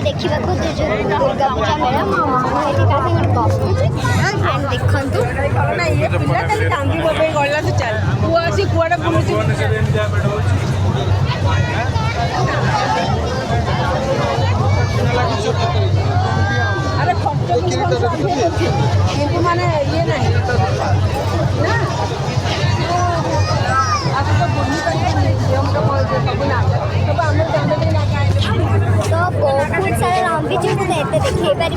देखा दुर्गा पूजा मेला मो मामा ये बसुचे एंड देखु माने ये नहीं ना तो बहुत सारा नाम भी जो देते देखे पारि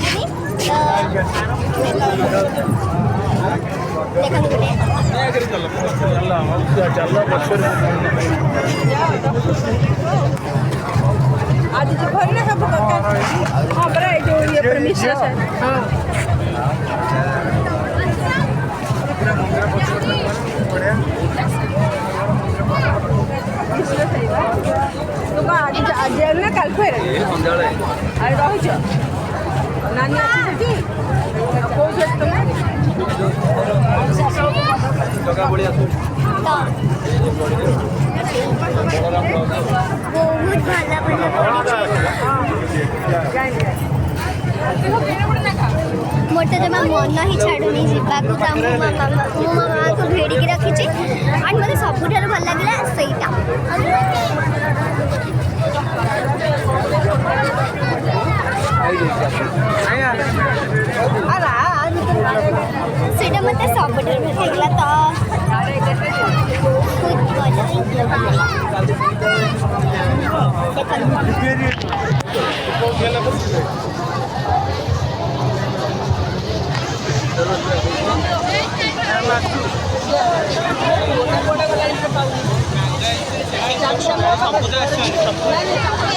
आज जो भरना सब हाँ बड़ा जो ये परमिशन है हाँ तो आज आज ना कल फेर आज रही नानी अच्छी कौन बहुत भला मोटे जमा मन ही छाड़ुनी जावाक मो मामा को भेड़िकी रखी एंड मत सब भल लगे सहीटा ସେଇଟା ମୋତେ ସବୁଠାରୁ ଭଲ ଲାଗିଲା ତ